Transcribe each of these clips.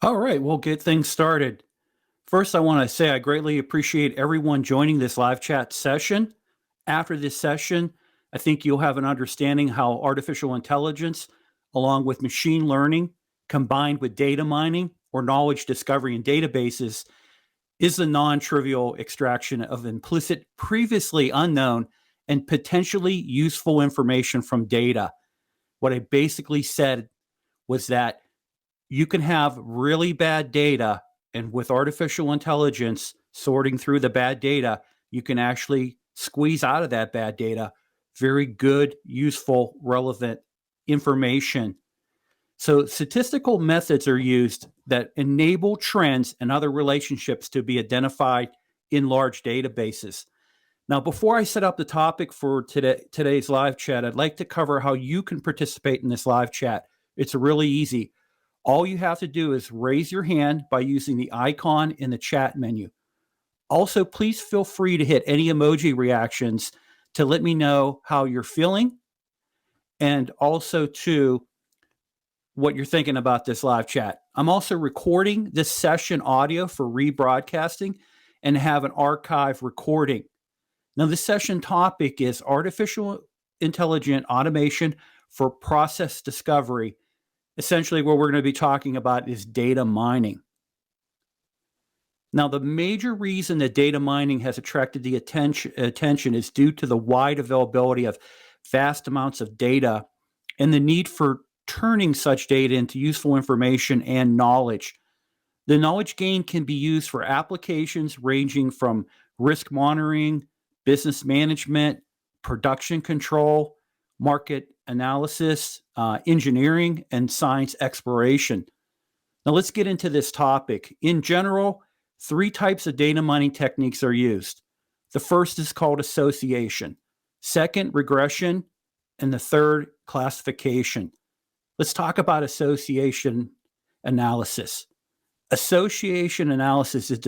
All right, we'll get things started. First, I want to say I greatly appreciate everyone joining this live chat session. After this session, I think you'll have an understanding how artificial intelligence, along with machine learning, combined with data mining or knowledge discovery in databases, is the non trivial extraction of implicit, previously unknown, and potentially useful information from data. What I basically said was that you can have really bad data, and with artificial intelligence sorting through the bad data, you can actually squeeze out of that bad data very good, useful, relevant information. So statistical methods are used that enable trends and other relationships to be identified in large databases. Now, before I set up the topic for today's live chat, I'd like to cover how you can participate in this live chat. It's really easy. All you have to do is raise your hand by using the icon in the chat menu. Also, please feel free to hit any emoji reactions to let me know how you're feeling, and also to what you're thinking about this live chat. I'm also recording this session audio for rebroadcasting and have an archive recording. Now, this session topic is artificial intelligent automation for process discovery. Essentially, what we're going to be talking about is data mining. Now, the major reason that data mining has attracted the attention is due to the wide availability of vast amounts of data and the need for turning such data into useful information and knowledge. The knowledge gained can be used for applications ranging from risk monitoring, business management, production control, market analysis, engineering, and science exploration. Now, let's get into this topic. In general, three types of data mining techniques are used. The first is called association, second, regression, and the third, classification. Let's talk about association analysis. Association analysis is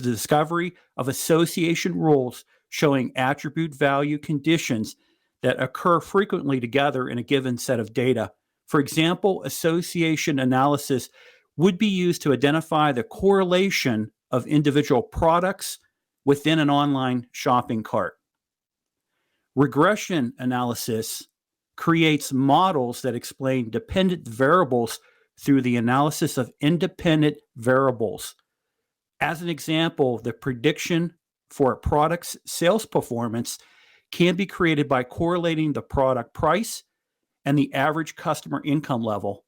the discovery of association rules showing attribute value conditions that occur frequently together in a given set of data. For example, association analysis would be used to identify the correlation of individual products within an online shopping cart. Regression analysis creates models that explain dependent variables through the analysis of independent variables. As an example, the prediction for a product's sales performance can be created by correlating the product price and the average customer income level.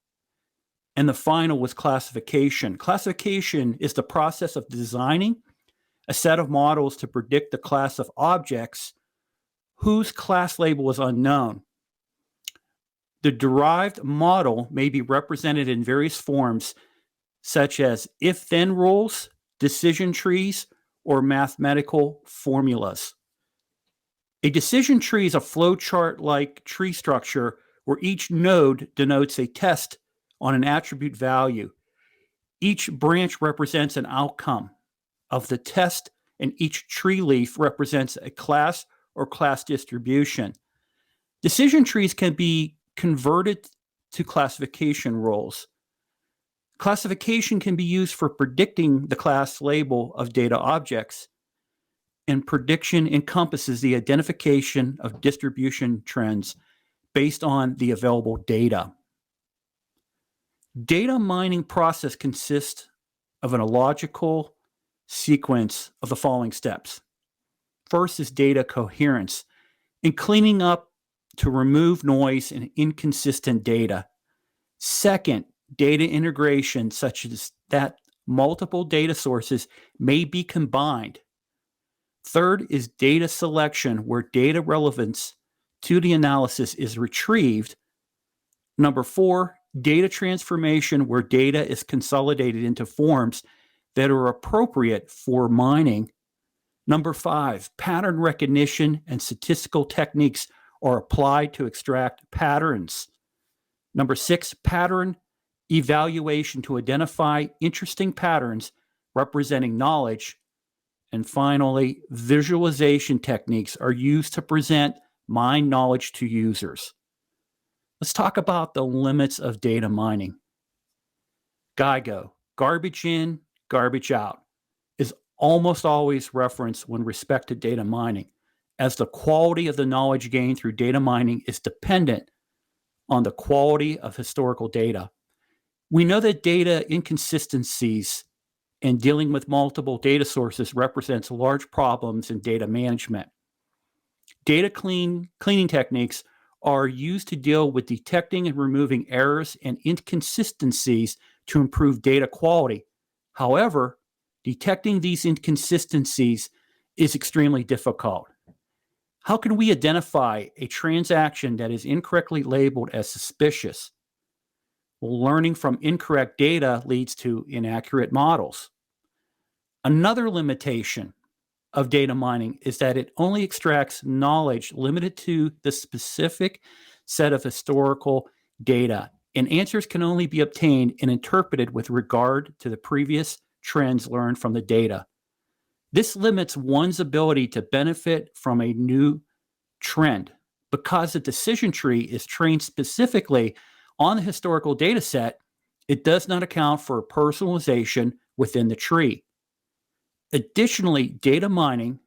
And the final was classification. Classification is the process of designing a set of models to predict the class of objects whose class label is unknown. The derived model may be represented in various forms, such as if-then rules, decision trees, or mathematical formulas. A decision tree is a flowchart-like tree structure where each node denotes a test on an attribute value. Each branch represents an outcome of the test, and each tree leaf represents a class or class distribution. Decision trees can be converted to classification rules. Classification can be used for predicting the class label of data objects, and prediction encompasses the identification of distribution trends based on the available data. Data mining process consists of a logical sequence of the following steps. First is data coherence, and cleaning up to remove noise and inconsistent data. Second, data integration, such as that multiple data sources may be combined. Third is data selection, where data relevance to the analysis is retrieved. Number 4, data transformation, where data is consolidated into forms that are appropriate for mining. Number 5, pattern recognition and statistical techniques are applied to extract patterns. Number 6, pattern evaluation to identify interesting patterns representing knowledge. And finally, visualization techniques are used to present mined knowledge to users. Let's talk about the limits of data mining. GIGO, garbage in, garbage out is almost always referenced when respect to data mining, as the quality of the knowledge gained through data mining is dependent on the quality of historical data. We know that data inconsistencies and dealing with multiple data sources represents large problems in data management. Data cleaning techniques are used to deal with detecting and removing errors and inconsistencies to improve data quality. However, detecting these inconsistencies is extremely difficult. How can we identify a transaction that is incorrectly labeled as suspicious? Well, learning from incorrect data leads to inaccurate models. Another limitation of data mining is that it only extracts knowledge limited to the specific set of historical data, and answers can only be obtained and interpreted with regard to the previous trends learned from the data. This limits one's ability to benefit from a new trend because the decision tree is trained specifically on the historical data set. It does not account for personalization within the tree. Additionally, data mining,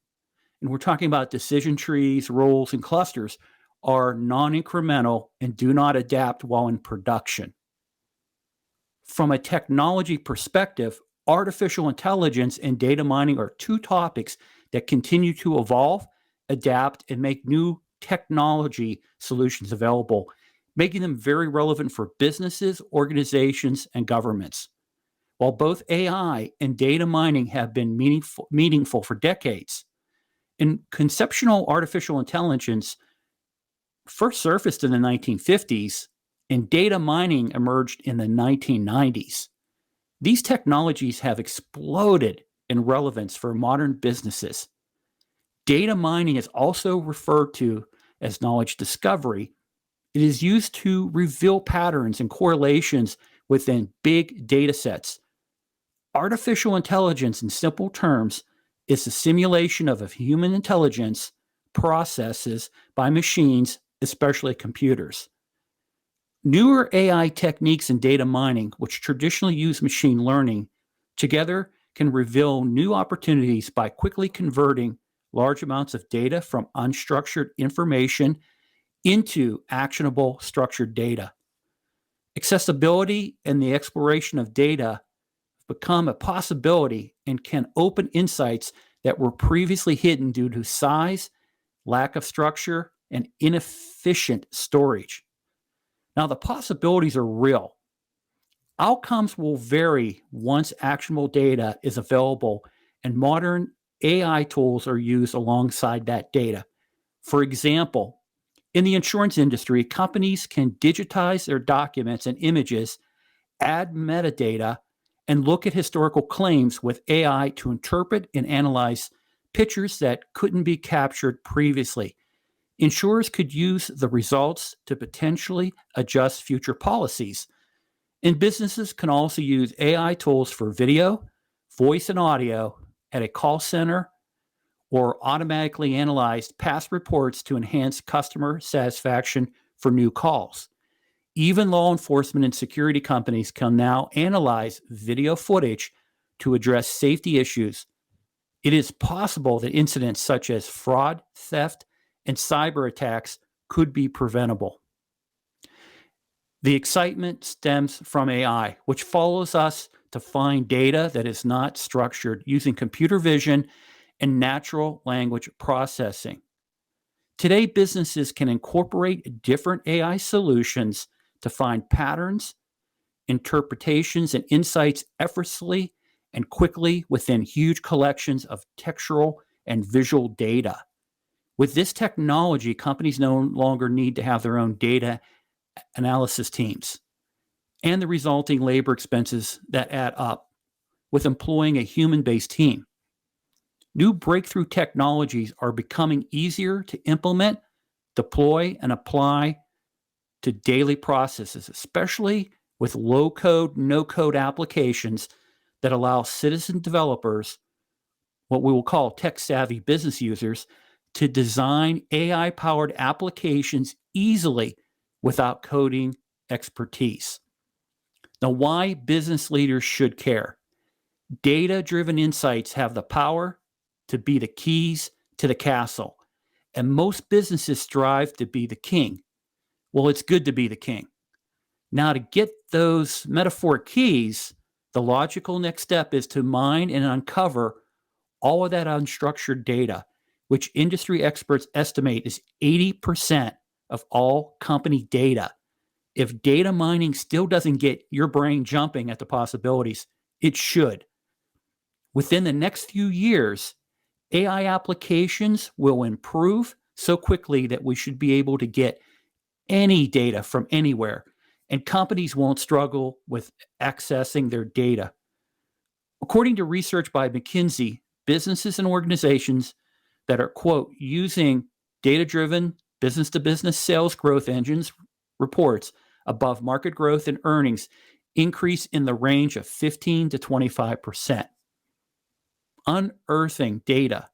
and we're talking about decision trees, roles, and clusters, are non-incremental and do not adapt while in production. From a technology perspective, artificial intelligence and data mining are two topics that continue to evolve, adapt, and make new technology solutions available, making them very relevant for businesses, organizations, and governments. While both AI and data mining have been meaningful for decades, and conceptual artificial intelligence first surfaced in the 1950s, and data mining emerged in the 1990s. These technologies have exploded in relevance for modern businesses. Data mining is also referred to as knowledge discovery. It is used to reveal patterns and correlations within big data sets. Artificial intelligence, in simple terms, is the simulation of a human intelligence processes by machines, especially computers. Newer AI techniques in data mining, which traditionally use machine learning, together can reveal new opportunities by quickly converting large amounts of data from unstructured information into actionable structured data. Accessibility and the exploration of data become a possibility and can open insights that were previously hidden due to size, lack of structure, and inefficient storage. Now, the possibilities are real. Outcomes will vary once actionable data is available and modern AI tools are used alongside that data. For example, in the insurance industry, companies can digitize their documents and images, add metadata, and look at historical claims with AI to interpret and analyze pictures that couldn't be captured previously. Insurers could use the results to potentially adjust future policies. And businesses can also use AI tools for video, voice, and audio at a call center, or automatically analyze past reports to enhance customer satisfaction for new calls. Even law enforcement and security companies can now analyze video footage to address safety issues. It is possible that incidents such as fraud, theft, and cyber attacks could be preventable. The excitement stems from AI, which follows us to find data that is not structured using computer vision and natural language processing. Today, businesses can incorporate different AI solutions to find patterns, interpretations, and insights effortlessly and quickly within huge collections of textual and visual data. With this technology, companies no longer need to have their own data analysis teams and the resulting labor expenses that add up with employing a human-based team. New breakthrough technologies are becoming easier to implement, deploy, and apply to daily processes, especially with low-code, no-code applications that allow citizen developers, what we will call tech-savvy business users, to design AI-powered applications easily without coding expertise. Now, why business leaders should care. Data-driven insights have the power to be the keys to the castle, and most businesses strive to be the king. Well, it's good to be the king. Now, to get those metaphoric keys, the logical next step is to mine and uncover all of that unstructured data, which industry experts estimate is 80% of all company data. If data mining still doesn't get your brain jumping at the possibilities, it should. Within the next few years, AI applications will improve so quickly that we should be able to get any data from anywhere, and companies won't struggle with accessing their data. According to research by McKinsey, businesses and organizations that are, quote, using data-driven business-to-business sales growth engines reports above market growth and earnings increase in the range of 15 to 25%. Unearthing data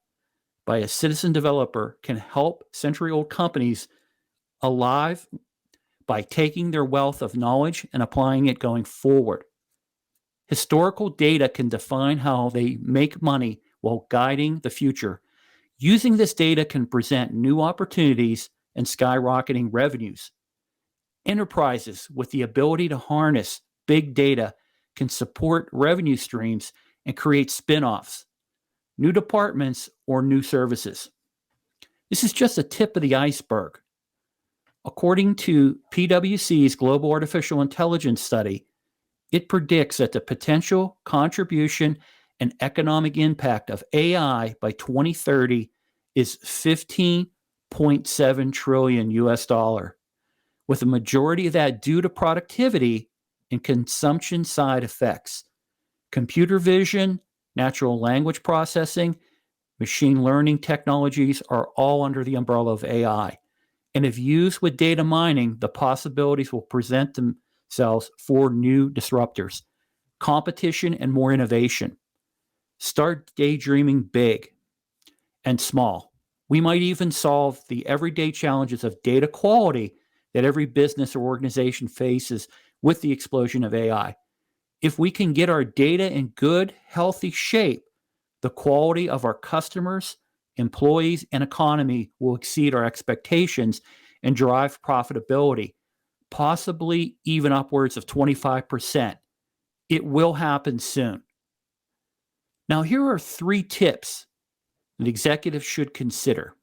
by a citizen developer can help century-old companies alive by taking their wealth of knowledge and applying it going forward. Historical data can define how they make money while guiding the future. Using this data can present new opportunities and skyrocketing revenues. Enterprises with the ability to harness big data can support revenue streams and create spin-offs, new departments, or new services. This is just a tip of the iceberg. According to PwC's Global Artificial Intelligence Study, it predicts that the potential contribution and economic impact of AI by 2030 is 15.7 trillion US dollar, with a majority of that due to productivity and consumption side effects. Computer vision, natural language processing, machine learning technologies are all under the umbrella of AI. And if used with data mining, the possibilities will present themselves for new disruptors, competition, and more innovation. Start daydreaming big and small. We might even solve the everyday challenges of data quality that every business or organization faces with the explosion of AI. If we can get our data in good, healthy shape, the quality of our customers, employees, and economy will exceed our expectations and drive profitability, possibly even upwards of 25%. It will happen soon. Now, here are 3 tips that executives should consider.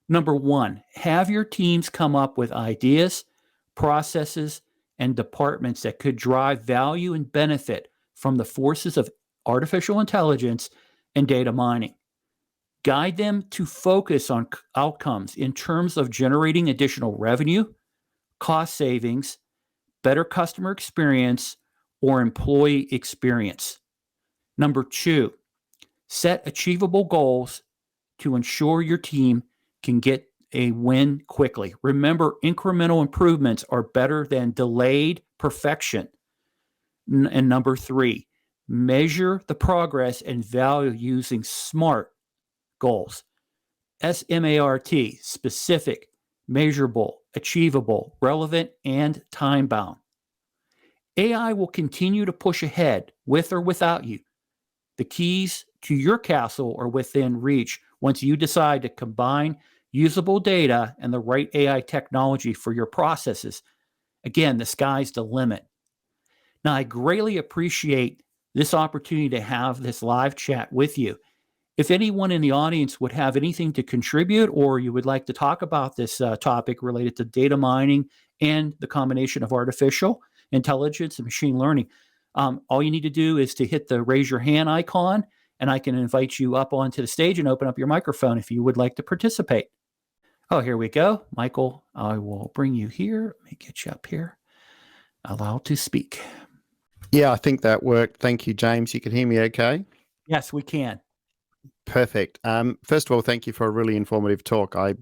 Number 1, have your teams come up with ideas, processes, and departments that could drive value and benefit from the forces of artificial intelligence and data mining. Guide them to focus on outcomes in terms of generating additional revenue, cost savings, better customer experience, or employee experience. Number 2, set achievable goals to ensure your team can get a win quickly. Remember, incremental improvements are better than delayed perfection. And number 3, measure the progress and value using SMART goals. SMART, specific, measurable, achievable, relevant, and time-bound. AI will continue to push ahead with or without you. The keys to your castle are within reach once you decide to combine usable data and the right AI technology for your processes. Again, the sky's the limit. Now, I greatly appreciate this opportunity to have this live chat with you. If anyone in the audience would have anything to contribute, or you would like to talk about this topic related to data mining and the combination of artificial intelligence and machine learning, all you need to do is to hit the raise your hand icon, and I can invite you up onto the stage and open up your microphone if you would like to participate. Oh, here we go. Michael, I will bring you here. Let me get you up here. Allow to speak. Yeah, I think that worked. Thank you, James. You can hear me okay? Yes, we can. Perfect. First of all, thank you for a really informative talk. I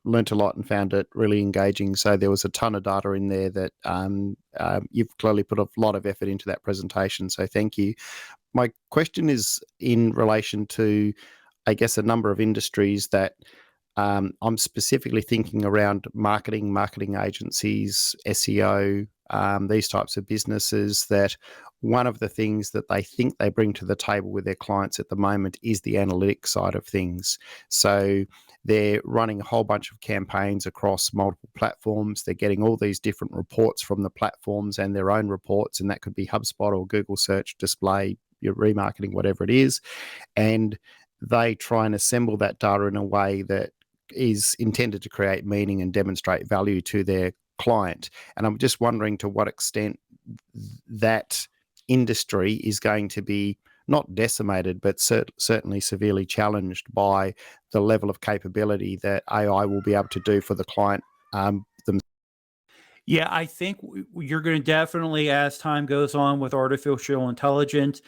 learnt a lot and found it really engaging. So there was a ton of data in there that you've clearly put a lot of effort into that presentation. So thank you. My question is in relation to, I guess, a number of industries that I'm specifically thinking around marketing agencies, SEO, these types of businesses, that one of the things that they think they bring to the table with their clients at the moment is the analytics side of things. So they're running a whole bunch of campaigns across multiple platforms. They're getting all these different reports from the platforms and their own reports, and that could be HubSpot or Google Search, Display, your remarketing, whatever it is. And they try and assemble that data in a way that is intended to create meaning and demonstrate value to their client. And I'm just wondering to what extent that industry is going to be not decimated, but certainly severely challenged by the level of capability that AI will be able to do for the client themselves. Yeah, I think you're going to definitely, as time goes on with artificial intelligence,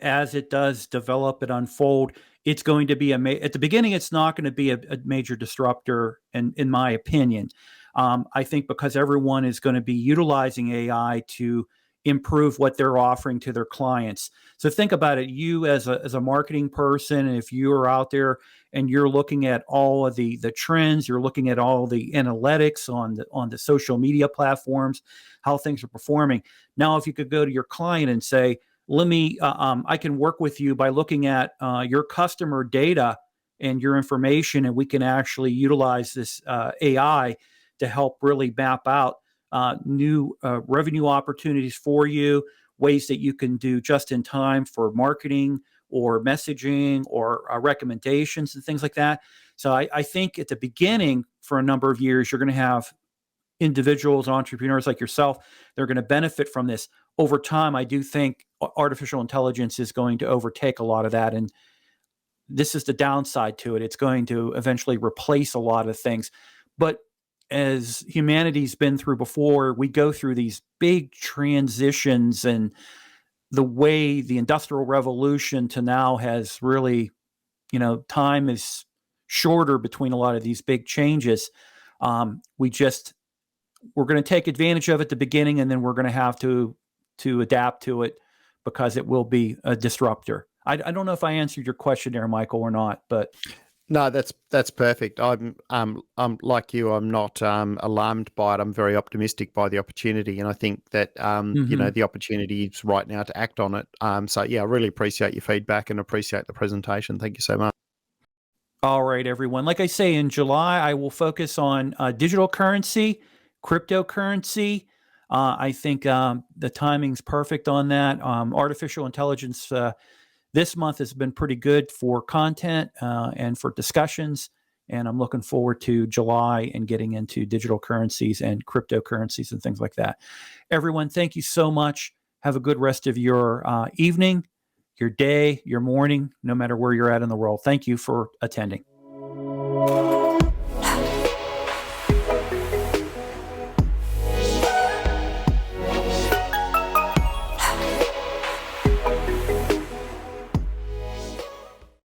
as it does develop and unfold, it's going to be at the beginning, it's not going to be a major disruptor, in my opinion. I think because everyone is going to be utilizing AI to improve what they're offering to their clients. So think about it. You as a marketing person, if you're out there and you're looking at all of the trends, you're looking at all the analytics on the social media platforms, how things are performing. Now, if you could go to your client and say, I can work with you by looking at your customer data and your information, and we can actually utilize this AI to help really map out new revenue opportunities for you, ways that you can do just in time for marketing or messaging or recommendations and things like that. So I think at the beginning, for a number of years, you're going to have individuals, entrepreneurs like yourself, they're going to benefit from this. Over time, I do think artificial intelligence is going to overtake a lot of that. And this is the downside to it. It's going to eventually replace a lot of things. But as humanity's been through before, we go through these big transitions, and the way the Industrial Revolution to now has really, time is shorter between a lot of these big changes. We're going to take advantage of it at the beginning, and then we're going to have to adapt to it because it will be a disruptor. I don't know if I answered your question there, Michael, or not, but no, that's perfect. I'm like you. I'm not alarmed by it. I'm very optimistic by the opportunity, and I think that the opportunity is right now to act on it. So yeah, I really appreciate your feedback and appreciate the presentation. Thank you so much. All right, everyone. Like I say, in July, I will focus on digital currency, cryptocurrency. I think the timing's perfect on that. Artificial intelligence this month has been pretty good for content and for discussions. And I'm looking forward to July and getting into digital currencies and cryptocurrencies and things like that. Everyone, thank you so much. Have a good rest of your evening, your day, your morning, no matter where you're at in the world. Thank you for attending.